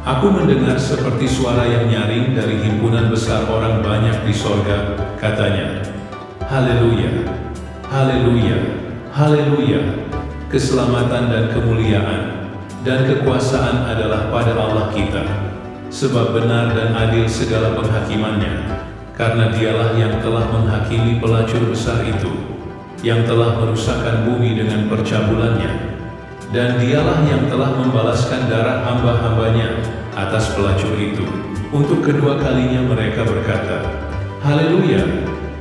Aku mendengar seperti suara yang nyaring dari himpunan besar orang banyak di sorga, katanya, Haleluya, Haleluya, Haleluya, keselamatan dan kemuliaan, dan kekuasaan adalah pada Allah kita, sebab benar dan adil segala penghakimannya, karena dialah yang telah menghakimi pelacur besar itu, yang telah merusakkan bumi dengan percabulannya, dan dialah yang telah membalaskan darah hamba-hambanya atas pelacur itu. Untuk kedua kalinya mereka berkata, Haleluya,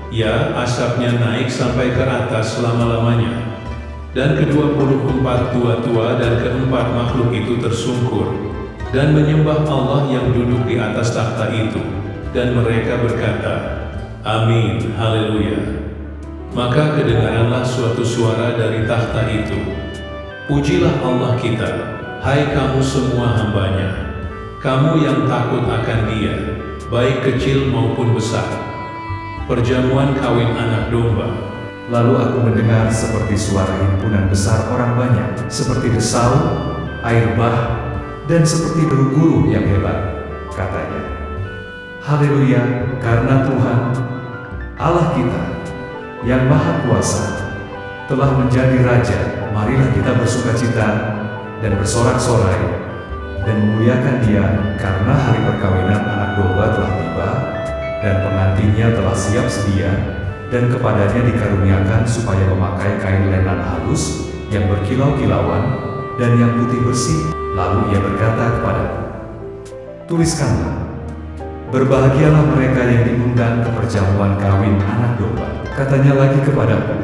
ya asapnya naik sampai ke atas selama-lamanya. Dan ke-24 tua-tua dan keempat makhluk itu tersungkur, dan menyembah Allah yang duduk di atas takhta itu, dan mereka berkata, Amin, Haleluya. Maka kedengaranlah suatu suara dari takhta itu, Pujilah Allah kita, hai kamu semua hambanya, kamu yang takut akan Dia, baik kecil maupun besar. Perjamuan kawin anak domba. Lalu aku mendengar seperti suara himpunan besar orang banyak, seperti desau, air bah, dan seperti deru guru yang hebat. Katanya, Haleluya, karena Tuhan, Allah kita, yang Maha Kuasa, telah menjadi Raja. Marilah kita bersukacita dan bersorak-sorai dan memuliakan Dia, karena hari perkawinan anak domba telah tiba, dan pengantinnya telah siap sedia, dan kepadanya dikaruniakan supaya memakai kain lenan halus yang berkilau-kilauan dan yang putih bersih. Lalu ia berkata kepadaku, Tuliskanlah, berbahagialah mereka yang diundang ke perjamuan kawin anak domba. Katanya lagi kepadaku,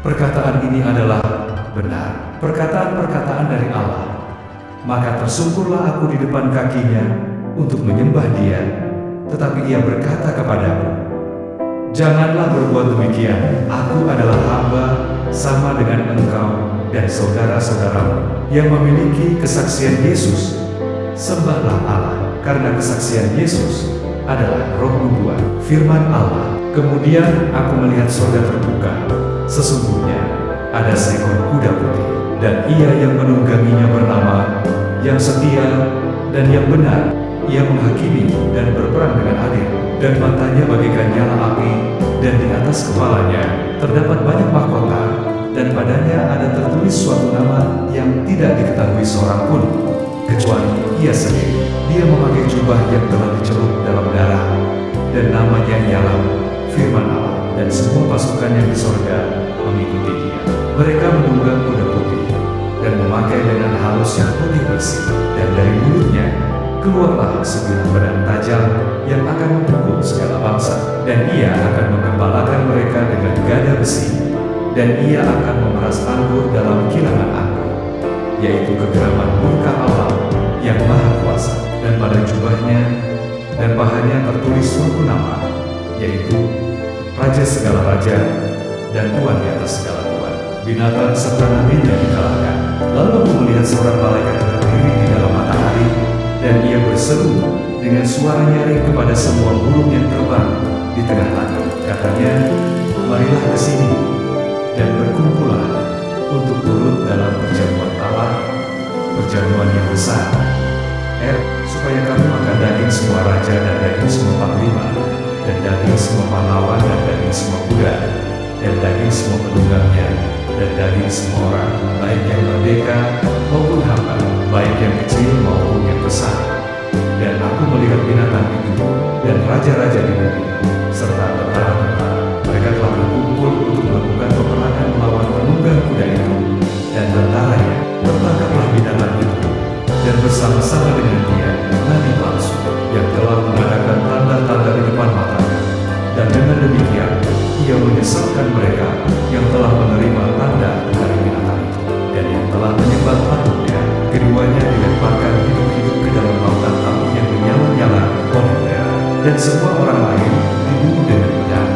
perkataan ini adalah benar, perkataan-perkataan dari Allah. Maka tersungkurlah aku di depan kakinya untuk menyembah Dia. Tetapi ia berkata kepadaku, Janganlah berbuat demikian, aku adalah hamba sama dengan engkau dan saudara-saudaramu yang memiliki kesaksian Yesus. Sembahlah Allah, karena kesaksian Yesus adalah roh nubuat. Firman Allah. Kemudian aku melihat surga terbuka. Sesungguhnya ada seekor kuda putih, dan ia yang menungganginya bernama Yang Setia dan Yang Benar. Ia menghakimi dan berperang dengan adil, dan matanya bagaikan nyala api, dan di atas kepalanya terdapat banyak mahkota, dan padanya ada tertulis suatu nama yang tidak diketahui seorang pun, kecuali Ia sendiri. Dia memakai jubah yang telah dicelup dalam darah, dan namanya ialah Firman Allah, dan semua pasukan yang di sorga mengikuti Dia. Mereka menunggang kuda putih, dan memakai lenan halus yang putih bersih, dan dari mulutnya keluarlah sebilah pedang tajam yang akan memukul segala bangsa, dan Ia akan menggembalakan mereka dengan gada besi, dan Ia akan memeras anggur dalam kilangan anggur, yaitu kegeraman murka Allah yang Maha Kuasa. Dan pada jubahnya dan pahanya tertulis suatu nama, yaitu Raja segala raja dan Tuan di atas segala tuan. Binatang serta nabinya dikalahkan. Lalu aku melihat seorang malaikat berdiri di dalam matahari, dan ia berseru dengan suara nyaring kepada semua burung yang terbang di tengah langit. Katanya, marilah ke sini dan berkumpullah untuk turut dalam perjamuan Allah, perjamuan yang besar, supaya kamu makan daging semua raja dan daging semua panglima, dan daging semua pahlawan dan daging semua kuda, dan daging semua penunggangnya, dan daging semua orang, baik yang merdeka maupun hamba, baik yang kecil maupun yang besar. Dan aku melihat binatang itu dan raja-raja di bumi, serta tentara-tentara. Mereka telah berkumpul untuk melakukan peperangan melawan penunggang kuda itu dan tentaranya. Tertangkaplah binatang itu, dan bersama-sama dengan dia nabi palsu yang telah mengadakan tanda-tanda di depan matanya. Dan dengan demikian ia menyesatkan mereka yang telah menerima tanda dari binatang itu, dan yang telah menyembah patungnya. Keduanya dilemparkan hidup-hidup ke dalam lautan api yang menyala-nyala oleh merah. Dan semua orang lain dibunuh dengan pedang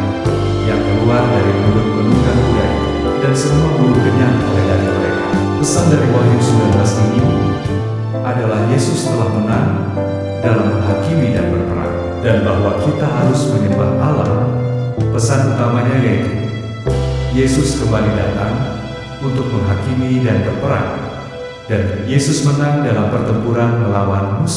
yang keluar dari mulut penunggang kuda itu, dan semua bulu kenyang oleh dari mereka. Pesan dari Wahyu 19 ini adalah Yesus telah menang dalam menghakimi dan berperang, dan bahwa kita harus menyembah Allah. Pesan utamanya yaitu Yesus kembali datang untuk menghakimi dan berperang, dan Yesus menang dalam pertempuran melawan musuh.